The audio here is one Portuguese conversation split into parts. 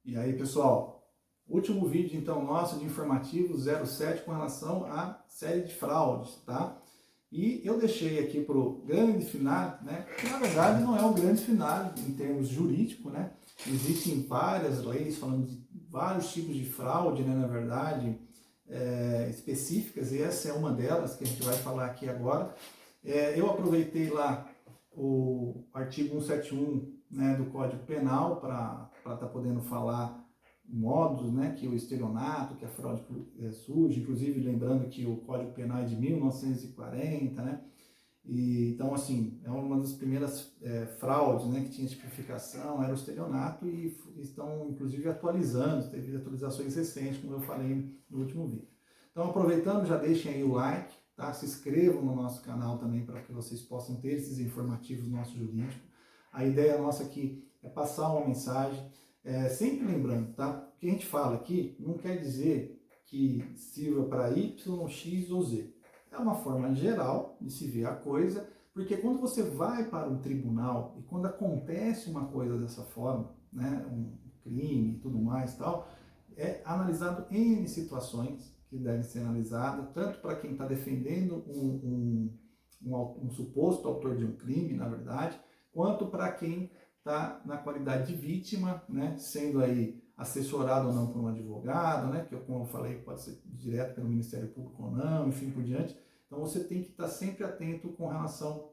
E aí, pessoal, último vídeo então nosso de informativo 07 com relação à série de fraudes, tá? E eu deixei aqui para o grande final, né? Que na verdade não é um grande final em termos jurídicos, né? Existem várias leis falando de vários tipos de fraude, né? Na verdade, específicas, e essa é uma delas que a gente vai falar aqui agora. Eu aproveitei lá o artigo 171, né, do Código Penal para estar podendo falar modos, né, que o estelionato, que a fraude surge, inclusive lembrando que o Código Penal é de 1940, né, e, então assim, é uma das primeiras fraudes, né, que tinha tipificação, era o estelionato, e estão inclusive atualizando, teve atualizações recentes, como eu falei no último vídeo. Então, aproveitando, já deixem aí o like, tá? Se inscrevam no nosso canal também para que vocês possam ter esses informativos nossos jurídicos. A ideia nossa aqui é passar uma mensagem, sempre lembrando, tá? O que a gente fala aqui não quer dizer que sirva para Y, X ou Z. É uma forma geral de se ver a coisa, porque quando você vai para um tribunal e quando acontece uma coisa dessa forma, né, um crime e tudo mais tal, é analisado N situações que devem ser analisadas, tanto para quem está defendendo um suposto autor de um crime, na verdade, quanto para quem está na qualidade de vítima, né, sendo aí assessorado ou não por um advogado, né, que como eu falei, pode ser direto pelo Ministério Público ou não, enfim, por diante. Então você tem que estar sempre atento com relação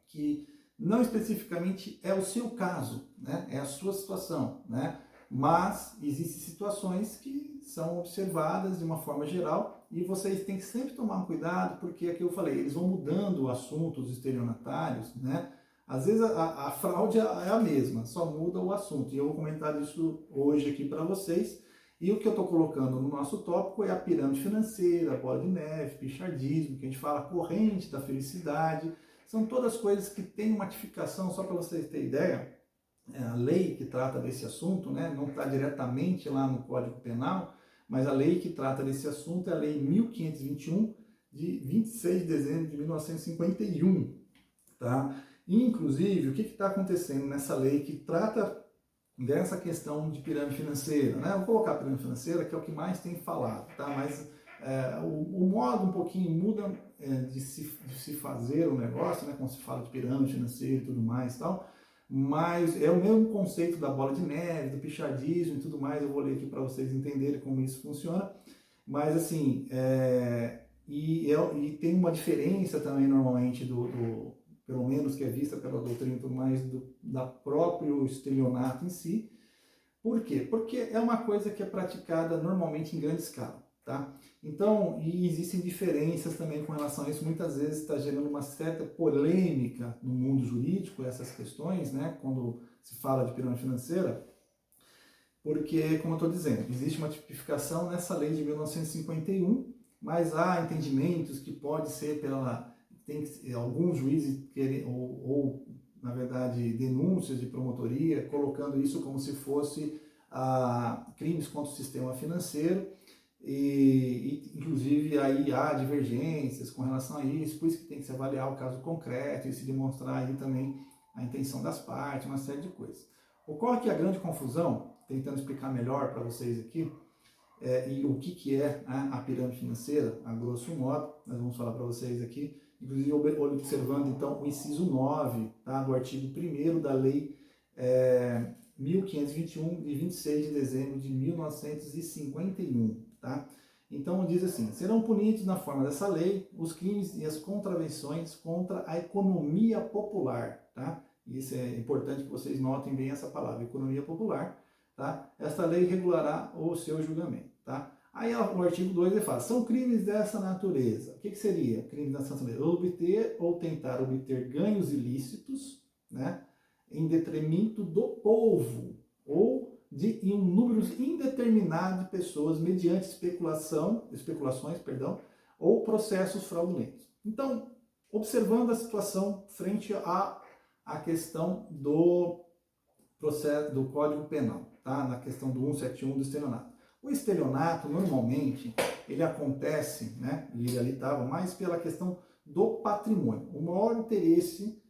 que não especificamente é o seu caso, né, é a sua situação, né, mas existem situações que são observadas de uma forma geral e vocês têm que sempre tomar um cuidado, porque é que eu falei, eles vão mudando o assunto, os estelionatários, né? Às vezes a fraude é a mesma, só muda o assunto. E eu vou comentar isso hoje aqui para vocês. E o que eu estou colocando no nosso tópico é a pirâmide financeira, a bola de neve, pichardismo, que a gente fala corrente da felicidade. São todas coisas que têm uma tipificação, só para vocês terem ideia. A lei que trata desse assunto, né, não está diretamente lá no Código Penal, mas a lei que trata desse assunto é a Lei 1521, de 26 de dezembro de 1951. Tá? Inclusive, o que está acontecendo nessa lei que trata dessa questão de pirâmide financeira? Né? Vou colocar a pirâmide financeira, que é o que mais tem falado, tá? Mas o modo um pouquinho muda de se fazer o negócio, né? Quando se fala de pirâmide financeira e tudo mais e tal, mas é o mesmo conceito da bola de neve, do pichardismo e tudo mais. Eu vou ler aqui para vocês entenderem como isso funciona, mas assim, e tem uma diferença também normalmente pelo menos que é vista pela doutrina e tudo mais, da próprio estelionato em si. Por quê? Porque é uma coisa que é praticada normalmente em grande escala, tá? Então, e existem diferenças também com relação a isso, muitas vezes está gerando uma certa polêmica no mundo jurídico, essas questões, né, quando se fala de pirâmide financeira, porque, como eu estou dizendo, existe uma tipificação nessa lei de 1951, mas há entendimentos que pode ser tem alguns juízes querem, ou na verdade, denúncias de promotoria, colocando isso como se fosse crimes contra o sistema financeiro, e inclusive aí há divergências com relação a isso, por isso que tem que se avaliar o caso concreto e se demonstrar aí também a intenção das partes, uma série de coisas. Ocorre que a grande confusão, tentando explicar melhor para vocês aqui, e o que é a pirâmide financeira, a grosso modo, nós vamos falar para vocês aqui, inclusive observando então o inciso 9, tá, do artigo 1º da lei 1521, de 26 de dezembro de 1951, tá? Então diz assim: serão punidos na forma dessa lei os crimes e as contravenções contra a economia popular, tá? Isso é importante que vocês notem bem essa palavra, economia popular, tá? Esta lei regulará o seu julgamento, tá? Aí o artigo 2 ele fala, são crimes dessa natureza. O que seria crimes dessa natureza? Obter ou tentar obter ganhos ilícitos, né, em detrimento do povo, ou em um número indeterminado de pessoas mediante especulações, ou processos fraudulentos. Então, observando a situação frente à questão do processo do Código Penal, tá? Na questão do 171 do estelionato. O estelionato, normalmente, ele acontece, né, e ele ali estava mais pela questão do patrimônio. O maior interesse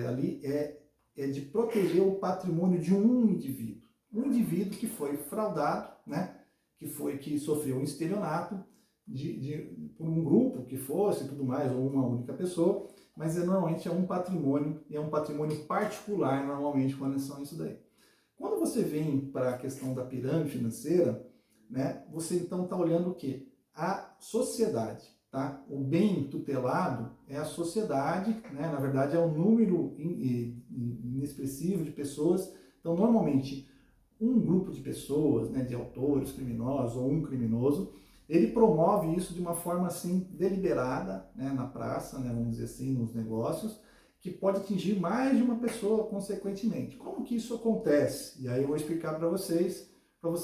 ali é de proteger o patrimônio de um indivíduo. um indivíduo que foi fraudado, né? Que sofreu um estelionato por um grupo que fosse, tudo mais, ou uma única pessoa, mas normalmente é um patrimônio, e é um patrimônio particular, normalmente, com relação a isso daí. Quando você vem para a questão da pirâmide financeira, né, você então está olhando o quê? A sociedade, tá? O bem tutelado é a sociedade, né? Na verdade é um número inexpressivo de pessoas. Então, normalmente, um grupo de pessoas, né, de autores criminosos ou um criminoso, ele promove isso de uma forma assim deliberada, né, na praça, né, vamos dizer assim, nos negócios, que pode atingir mais de uma pessoa consequentemente. Como que isso acontece? E aí eu vou explicar para vocês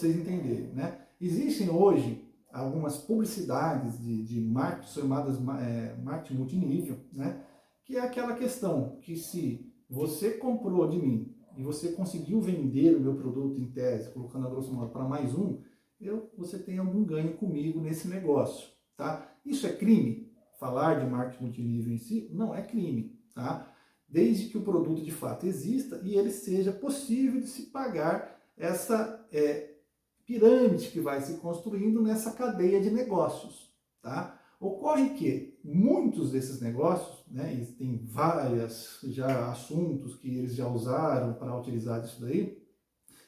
entenderem, né? Existem hoje algumas publicidades de marketing chamadas marketing multinível, né? Que é aquela questão que se você comprou de mim e você conseguiu vender o meu produto em tese, colocando a grosso modo para mais um, você tem algum ganho comigo nesse negócio, tá? Isso é crime? Falar de marketing multinível em si não é crime, tá? Desde que o produto de fato exista e ele seja possível de se pagar essa pirâmide que vai se construindo nessa cadeia de negócios, tá? Ocorre que muitos desses negócios, né, e tem vários já assuntos que eles já usaram para utilizar isso daí,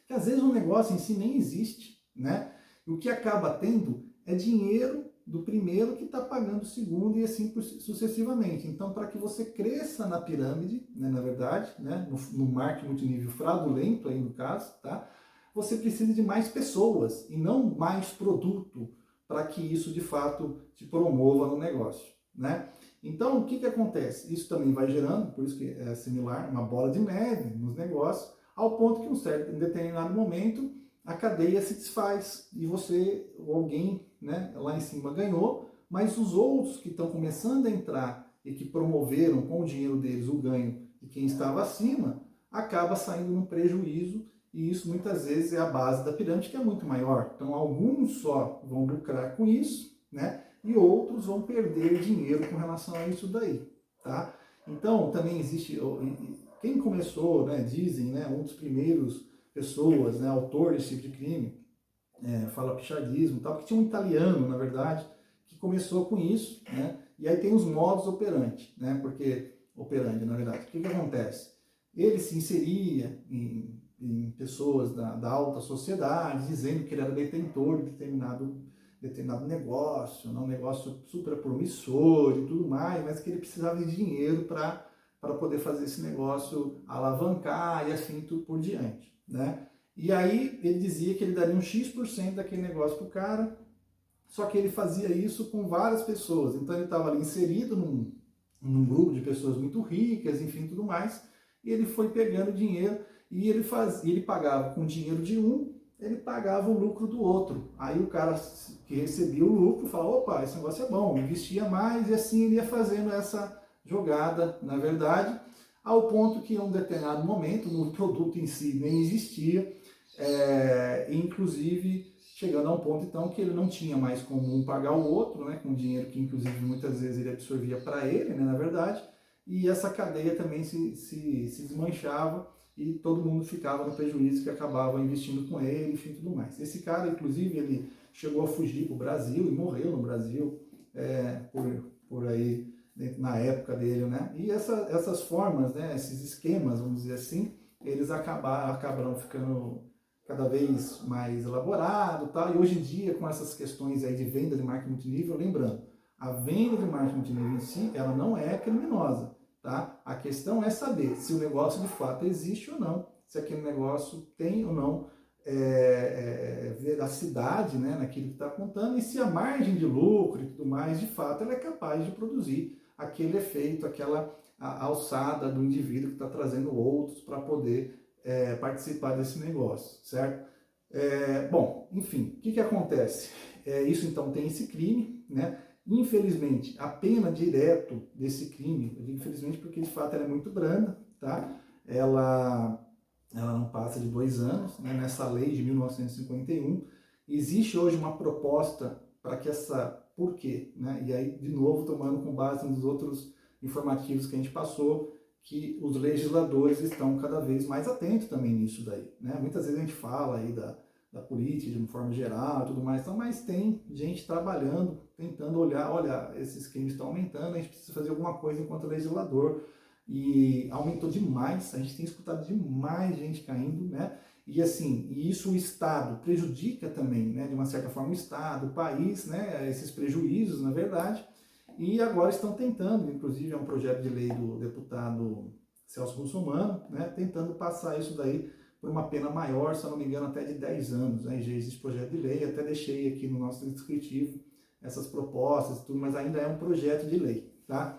que às vezes o negócio em si nem existe, né? E o que acaba tendo é dinheiro do primeiro que está pagando o segundo e assim sucessivamente. Então, para que você cresça na pirâmide, né, na verdade, né, no marketing multinível fraudulento aí no caso, tá? Você precisa de mais pessoas e não mais produto para que isso de fato te promova no negócio, né? Então, o que acontece? Isso também vai gerando, por isso que é similar, uma bola de neve nos negócios, ao ponto que em determinado momento a cadeia se desfaz e você, ou alguém, né, lá em cima ganhou, mas os outros que estão começando a entrar e que promoveram com o dinheiro deles o ganho de quem estava acima, acaba saindo no prejuízo, e isso muitas vezes é a base da pirâmide, que é muito maior. Então alguns só vão lucrar com isso, né, e outros vão perder dinheiro com relação a isso daí, tá? Então também existe, quem começou, né, dizem, né, um dos primeiros pessoas, né, autor desse tipo de crime, fala pichadismo e tal, que tinha um italiano, na verdade, que começou com isso, né, e aí tem os modus operandi, né, operandi, na verdade, o que acontece? Ele se inseria em pessoas da alta sociedade, dizendo que ele era detentor de determinado negócio, um negócio super promissor e tudo mais, mas que ele precisava de dinheiro para poder fazer esse negócio alavancar e assim tudo por diante, né? E aí ele dizia que ele daria um X% daquele negócio para o cara, só que ele fazia isso com várias pessoas, então ele estava ali inserido num grupo de pessoas muito ricas, enfim, tudo mais, e ele foi pegando dinheiro e ele pagava com o dinheiro de um, ele pagava o lucro do outro. Aí o cara que recebia o lucro falava, opa, esse negócio é bom, investia mais, e assim ele ia fazendo essa jogada, na verdade, ao ponto que em um determinado momento o produto em si nem existia, inclusive chegando a um ponto então que ele não tinha mais como um pagar o outro, né, com dinheiro que inclusive muitas vezes ele absorvia para ele, né, na verdade, e essa cadeia também se desmanchava e todo mundo ficava no prejuízo, que acabava investindo com ele, enfim, tudo mais. Esse cara, inclusive, ele chegou a fugir para o Brasil e morreu no Brasil por aí, na época dele, né? E essas formas, né, esses esquemas, vamos dizer assim, eles acabaram ficando cada vez mais elaborado, tal. E hoje em dia, com essas questões aí de venda de marketing multinível, lembrando, a venda de marketing multinível em si, ela não é criminosa, tá? A questão é saber se o negócio de fato existe ou não, se aquele negócio tem ou não veracidade, né, naquilo que está contando, e se a margem de lucro e tudo mais, de fato, ela é capaz de produzir aquele efeito, aquela alçada do indivíduo que está trazendo outros para poder participar desse negócio, certo? Bom, enfim, o que acontece? Isso então tem esse crime, né? Infelizmente, a pena direto desse crime, eu digo infelizmente porque de fato ela é muito branda, tá? Ela não passa de 2 anos, né? Nessa lei de 1951. Existe hoje uma proposta para que por quê? Né? E aí, de novo, tomando com base nos outros informativos que a gente passou, que os legisladores estão cada vez mais atentos também nisso daí, né? Muitas vezes a gente fala aí da política de uma forma geral e tudo mais, então, mas tem gente trabalhando, tentando olhar, olha, esses crimes estão aumentando, a gente precisa fazer alguma coisa enquanto legislador, e aumentou demais, a gente tem escutado demais gente caindo, né? E assim, e isso o Estado prejudica também, né? De uma certa forma o Estado, o país, né? Esses prejuízos, na verdade, e agora estão tentando, inclusive é um projeto de lei do deputado Celso Russomano, né? Tentando passar isso daí por uma pena maior, se eu não me engano, até de 10 anos, né? Já existe projeto de lei, até deixei aqui no nosso descritivo essas propostas e tudo, mas ainda é um projeto de lei, tá?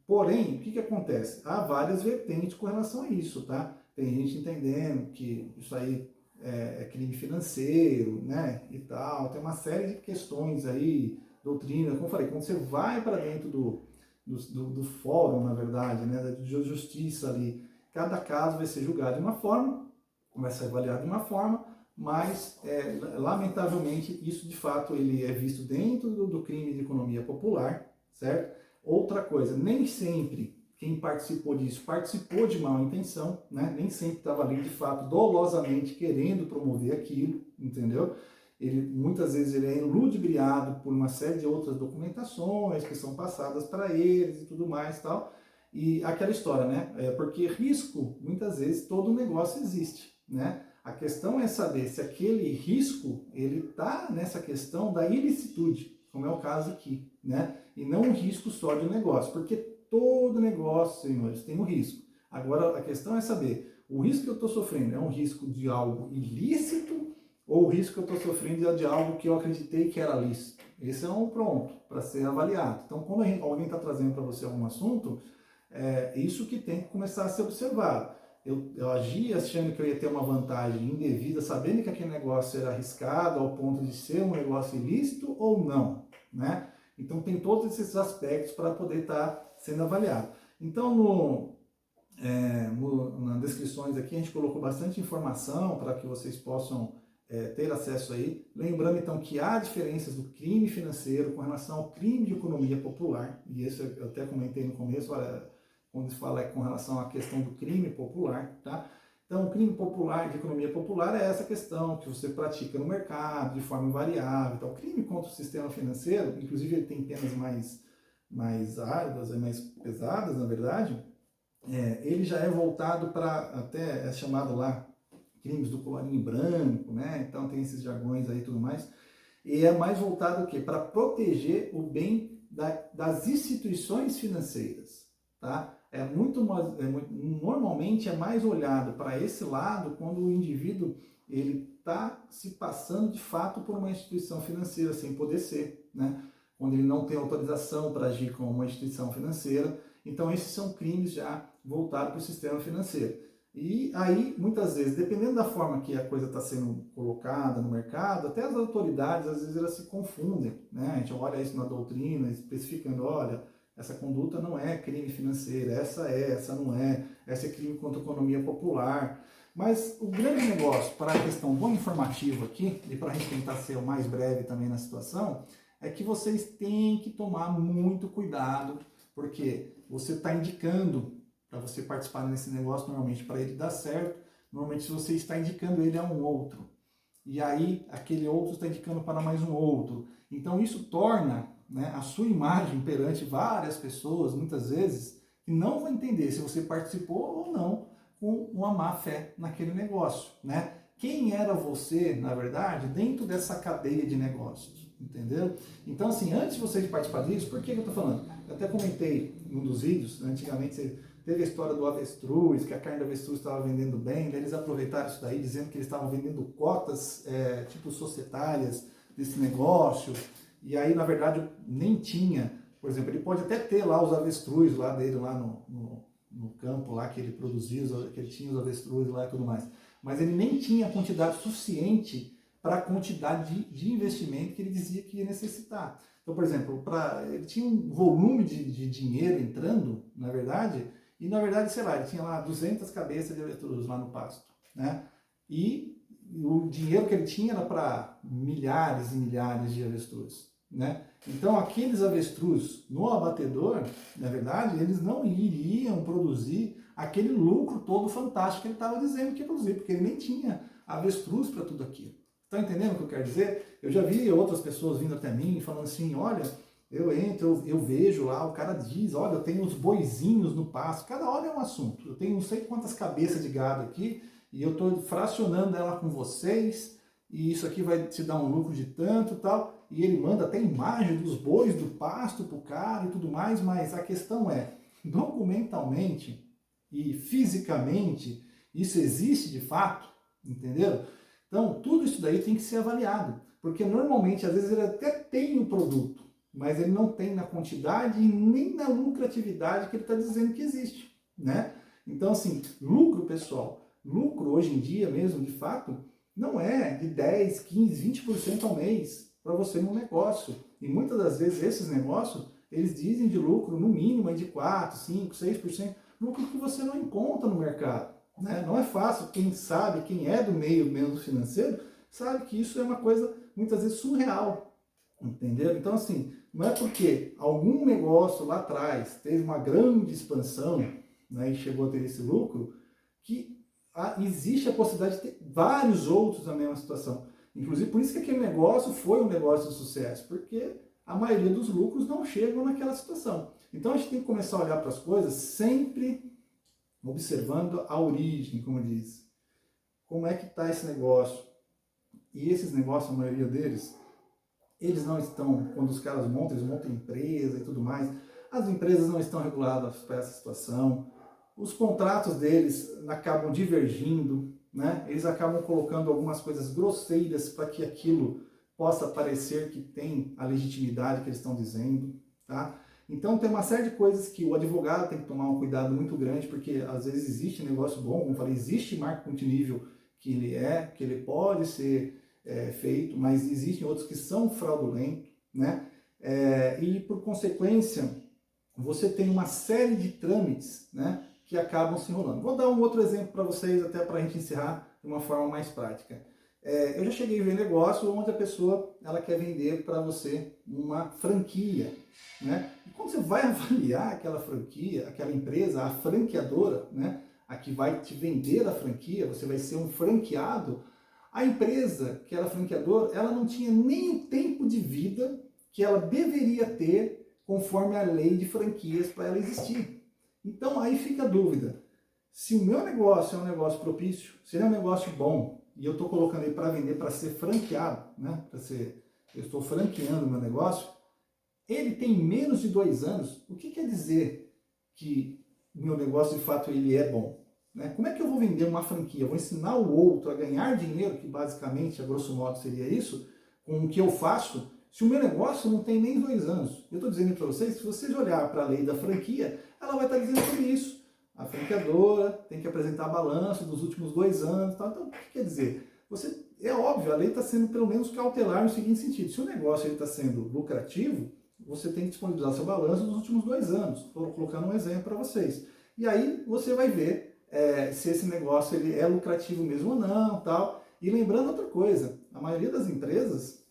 Porém, o que acontece? Há várias vertentes com relação a isso, tá? Tem gente entendendo que isso aí é crime financeiro, né, e tal, tem uma série de questões aí, doutrina, como eu falei, quando você vai para dentro do fórum, na verdade, né, da justiça ali, cada caso vai ser julgado de uma forma, vai ser avaliado de uma forma, mas, lamentavelmente, isso de fato ele é visto dentro do crime de economia popular, certo? Outra coisa, nem sempre quem participou disso participou de má intenção, né? Nem sempre estava ali de fato dolosamente querendo promover aquilo, entendeu? Muitas vezes ele é ludibriado por uma série de outras documentações que são passadas para eles e tudo mais e tal. E aquela história, né? Porque risco, muitas vezes, todo negócio existe, né? A questão é saber se aquele risco, ele está nessa questão da ilicitude, como é o caso aqui, né? E não um risco só de um negócio, porque todo negócio, senhores, tem um risco. Agora, a questão é saber, o risco que eu estou sofrendo é um risco de algo ilícito ou o risco que eu estou sofrendo é de algo que eu acreditei que era lícito? Esse é um pronto para ser avaliado. Então, quando alguém está trazendo para você algum assunto, é isso que tem que começar a ser observado. Eu agi achando que eu ia ter uma vantagem indevida, sabendo que aquele negócio era arriscado ao ponto de ser um negócio ilícito ou não, né? Então tem todos esses aspectos para poder estar sendo avaliado. Então nas descrições aqui a gente colocou bastante informação para que vocês possam ter acesso aí. Lembrando então que há diferenças do crime financeiro com relação ao crime de economia popular, e isso eu até comentei no começo, olha, quando se fala com relação à questão do crime popular, tá? Então, o crime popular, de economia popular, é essa questão que você pratica no mercado de forma invariável. Então, o crime contra o sistema financeiro, inclusive ele tem penas mais árduas e mais pesadas, na verdade, ele já é voltado para, até é chamado lá, crimes do colarinho branco, né? Então, tem esses jargões aí e tudo mais. E é mais voltado o quê? Para proteger o bem das instituições financeiras, tá? Normalmente é mais olhado para esse lado quando o indivíduo ele está se passando de fato por uma instituição financeira sem poder ser, né? Quando ele não tem autorização para agir como uma instituição financeira. Então esses são crimes já voltados para o sistema financeiro. E aí, muitas vezes, dependendo da forma que a coisa está sendo colocada no mercado, até as autoridades, às vezes, elas se confundem, né? A gente olha isso na doutrina, especificando, olha, essa conduta não é crime financeiro, essa não é, essa é crime contra a economia popular. Mas o grande negócio, para a questão do informativo aqui, e para a gente tentar ser o mais breve também na situação, é que vocês têm que tomar muito cuidado, porque você está indicando para você participar nesse negócio, normalmente para ele dar certo, normalmente se você está indicando ele a um outro, e aí aquele outro está indicando para mais um outro. Então isso torna, né, a sua imagem perante várias pessoas, muitas vezes, que não vão entender se você participou ou não com uma má fé naquele negócio, né? Quem era você, na verdade, dentro dessa cadeia de negócios, entendeu? Então, assim, antes de você participar disso, por que eu estou falando? Eu até comentei em um dos vídeos, antigamente teve a história do avestruz, que a carne do avestruz estava vendendo bem, daí eles aproveitaram isso daí, dizendo que eles estavam vendendo cotas, tipo societárias desse negócio, e aí, na verdade, nem tinha. Por exemplo, ele pode até ter lá os avestruz lá dele, lá no campo lá que ele produzia, que ele tinha os avestruz lá e tudo mais. Mas ele nem tinha a quantidade suficiente para a quantidade de investimento que ele dizia que ia necessitar. Então, por exemplo, ele tinha um volume de dinheiro entrando, na verdade, e na verdade, sei lá, ele tinha lá 200 cabeças de avestruz lá no pasto, né? E o dinheiro que ele tinha era para milhares e milhares de avestruz, né? Então, aqueles avestruz no abatedor, na verdade, eles não iriam produzir aquele lucro todo fantástico que ele estava dizendo que ia produzir, porque ele nem tinha avestruz para tudo aquilo. Está entendendo o que eu quero dizer? Eu já vi outras pessoas vindo até mim falando assim, olha, eu entro, eu vejo lá, o cara diz, olha, eu tenho os boizinhos no pasto, cada hora é um assunto, eu tenho não sei quantas cabeças de gado aqui, e eu estou fracionando ela com vocês, e isso aqui vai te dar um lucro de tanto e tal, e ele manda até imagem dos bois do pasto pro cara e tudo mais, mas a questão é, documentalmente e fisicamente, isso existe de fato, entendeu? Então, tudo isso daí tem que ser avaliado, porque normalmente, às vezes, ele até tem o produto, mas ele não tem na quantidade e nem na lucratividade que ele está dizendo que existe, né? Então, assim, lucro, pessoal, lucro hoje em dia mesmo, de fato, não é de 10, 15, 20% ao mês para você num negócio. E muitas das vezes esses negócios, eles dizem de lucro no mínimo de 4, 5, 6%, lucro que você não encontra no mercado, né? Não é fácil, quem sabe, quem é do meio mesmo financeiro, sabe que isso é uma coisa muitas vezes surreal. Entendeu? Então, assim, não é porque algum negócio lá atrás teve uma grande expansão, né, e chegou a ter esse lucro, que existe a possibilidade de ter vários outros na mesma situação. Inclusive, por isso que aquele negócio foi um negócio de sucesso, porque a maioria dos lucros não chegam naquela situação. Então, a gente tem que começar a olhar para as coisas sempre observando a origem, como diz. Como é que está esse negócio? E esses negócios, a maioria deles, eles não estão, quando os caras montam, eles montam empresa e tudo mais, as empresas não estão reguladas para essa situação, os contratos deles acabam divergindo, né? Eles acabam colocando algumas coisas grosseiras para que aquilo possa parecer que tem a legitimidade que eles estão dizendo, tá? Então tem uma série de coisas que o advogado tem que tomar um cuidado muito grande, porque às vezes existe negócio bom, como eu falei, existe marketing multinível que ele pode ser feito, mas existem outros que são fraudulentos, né? E por consequência, você tem uma série de trâmites, né, que acabam se enrolando. Vou dar um outro exemplo para vocês, até para a gente encerrar de uma forma mais prática. Eu já cheguei a ver negócio onde a pessoa ela quer vender para você uma franquia, né? E quando você vai avaliar aquela franquia, aquela empresa, a franqueadora, né, a que vai te vender a franquia, você vai ser um franqueado. A empresa que era franqueadora, ela não tinha nem o tempo de vida que ela deveria ter conforme a lei de franquias para ela existir. Então aí fica a dúvida, se o meu negócio é um negócio propício, se ele é um negócio bom, e eu estou colocando ele para vender, para ser franqueado, né? Eu estou franqueando o meu negócio, ele tem menos de 2 anos, o que quer dizer que o meu negócio de fato ele é bom? Né? Como é que eu vou vender uma franquia? Eu vou ensinar o outro a ganhar dinheiro, que basicamente, a grosso modo, seria isso, com o que eu faço, se o meu negócio não tem nem 2 anos. Eu estou dizendo para vocês, se vocês olhar para a lei da franquia, ela vai estar dizendo sobre isso. A franqueadora tem que apresentar balanço dos últimos 2 anos. Tal. Então, o que quer dizer? É óbvio, a lei está sendo pelo menos cautelar no seguinte sentido. Se o negócio está sendo lucrativo, você tem que disponibilizar seu balanço dos últimos 2 anos. Estou colocando um exemplo para vocês. E aí você vai ver se esse negócio ele é lucrativo mesmo ou não, tal. E lembrando outra coisa, a maioria das empresas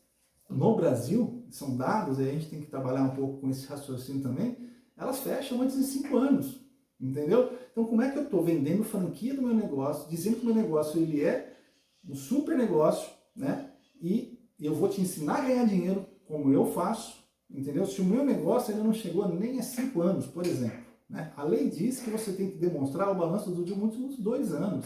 no Brasil, são dados, e a gente tem que trabalhar um pouco com esse raciocínio também, elas fecham antes de 5 anos, entendeu? Então como é que eu estou vendendo franquia do meu negócio, dizendo que o meu negócio ele é um super negócio, né? E eu vou te ensinar a ganhar dinheiro como eu faço, entendeu? Se o meu negócio ainda não chegou nem a 5 anos, por exemplo. Né? A lei diz que você tem que demonstrar o balanço dos últimos 2 anos.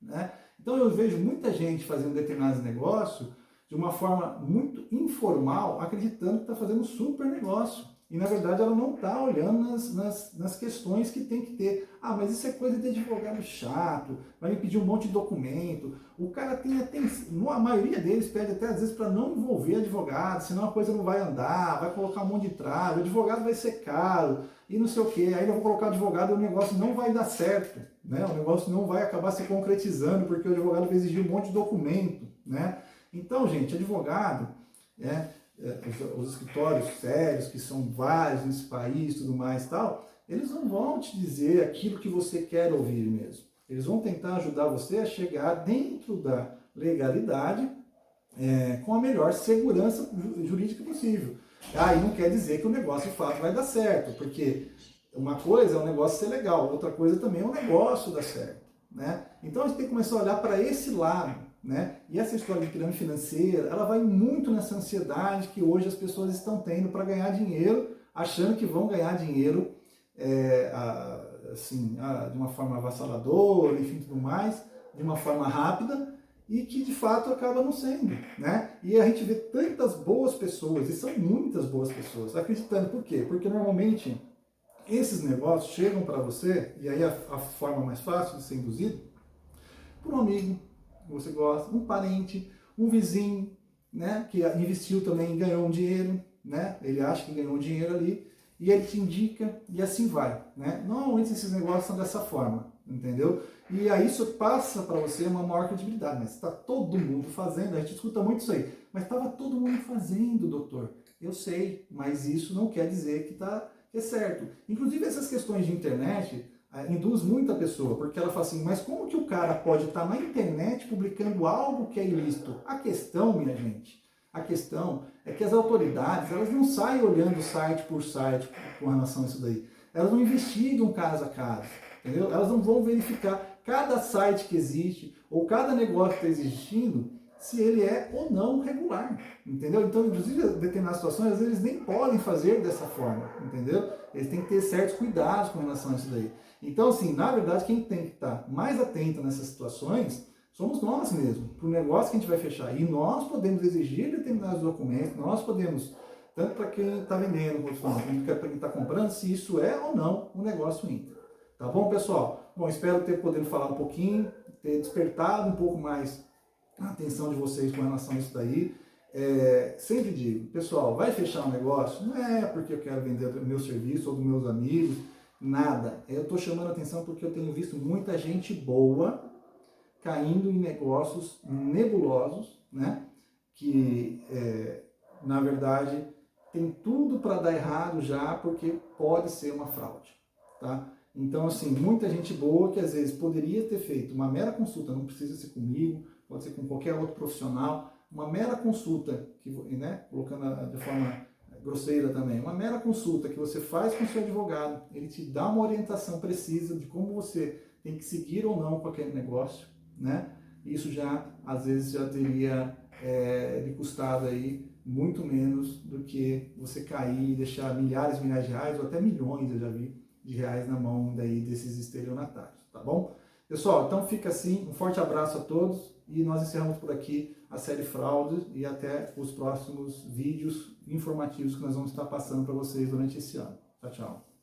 Né? Então eu vejo muita gente fazendo determinados negócios de uma forma muito informal, acreditando que está fazendo um super negócio. E na verdade ela não está olhando nas questões que tem que ter. Ah, mas isso é coisa de advogado chato, vai me pedir um monte de documento. O cara tem atenção, a maioria deles pede até às vezes para não envolver advogado, senão a coisa não vai andar, vai colocar um monte de trave, o advogado vai ser caro e não sei o que. Aí eu vou colocar advogado e o negócio não vai dar certo, né? O negócio não vai acabar se concretizando porque o advogado vai exigir um monte de documento, né? Então, gente, advogado, os escritórios sérios, que são vários nesse país, tudo mais e tal, eles não vão te dizer aquilo que você quer ouvir mesmo. Eles vão tentar ajudar você a chegar dentro da legalidade com a melhor segurança jurídica possível. Aí não quer dizer que o negócio de fato vai dar certo, porque uma coisa é um negócio ser legal, outra coisa também é um negócio dar certo, né? Então a gente tem que começar a olhar para esse lado, né? E essa história de pirâmide financeira, ela vai muito nessa ansiedade que hoje as pessoas estão tendo para ganhar dinheiro, achando que vão ganhar dinheiro de uma forma avassaladora, enfim, tudo mais, de uma forma rápida, e que de fato acaba não sendo, né? E a gente vê tantas boas pessoas, e são muitas boas pessoas, acreditando. Por quê? Porque normalmente esses negócios chegam para você, e aí a forma mais fácil de ser induzido, por um amigo que você gosta, um parente, um vizinho, né, que investiu também e ganhou um dinheiro, né? Ele acha que ganhou um dinheiro ali, e ele te indica, e assim vai, né? Normalmente esses negócios são dessa forma, entendeu? E aí isso passa para você uma maior credibilidade, mas está todo mundo fazendo, a gente escuta muito isso aí, mas estava todo mundo fazendo, doutor. Eu sei, mas isso não quer dizer que é certo. Inclusive essas questões de internet induz muita pessoa, porque ela fala assim, mas como que o cara pode estar na internet publicando algo que é ilícito? A questão, minha gente, a questão é que as autoridades, elas não saem olhando site por site com relação a isso daí. Elas não investigam caso a caso, entendeu? Elas não vão verificar cada site que existe ou cada negócio que está existindo, se ele é ou não regular, entendeu? Então, inclusive, em determinadas situações, às vezes eles nem podem fazer dessa forma, entendeu? Eles têm que ter certos cuidados com relação a isso daí. Então, assim, na verdade, quem tem que estar mais atento nessas situações somos nós mesmos, para o negócio que a gente vai fechar. E nós podemos exigir determinados documentos, nós podemos, tanto para quem está vendendo, quanto para quem está comprando, se isso é ou não um negócio íntegro. Tá bom, pessoal? Bom, espero ter podido falar um pouquinho, ter despertado um pouco mais a atenção de vocês com relação a isso daí. Sempre digo, pessoal, vai fechar um negócio? Não é porque eu quero vender o meu serviço ou dos meus amigos, nada. Eu estou chamando a atenção porque eu tenho visto muita gente boa caindo em negócios nebulosos, né? Que, na verdade, tem tudo para dar errado já, porque pode ser uma fraude, tá? Então, assim, muita gente boa que às vezes poderia ter feito uma mera consulta, não precisa ser comigo, pode ser com qualquer outro profissional, uma mera consulta, né, colocando de forma grosseira também, uma mera consulta que você faz com o seu advogado, ele te dá uma orientação precisa de como você tem que seguir ou não com aquele negócio, né? Isso já, às vezes, já teria lhe custado aí muito menos do que você cair e deixar milhares de reais, ou até milhões, eu já vi, de reais na mão daí desses estelionatários, tá bom? Pessoal, então fica assim, um forte abraço a todos e nós encerramos por aqui a série Fraude e até os próximos vídeos informativos que nós vamos estar passando para vocês durante esse ano. Tchau, tchau.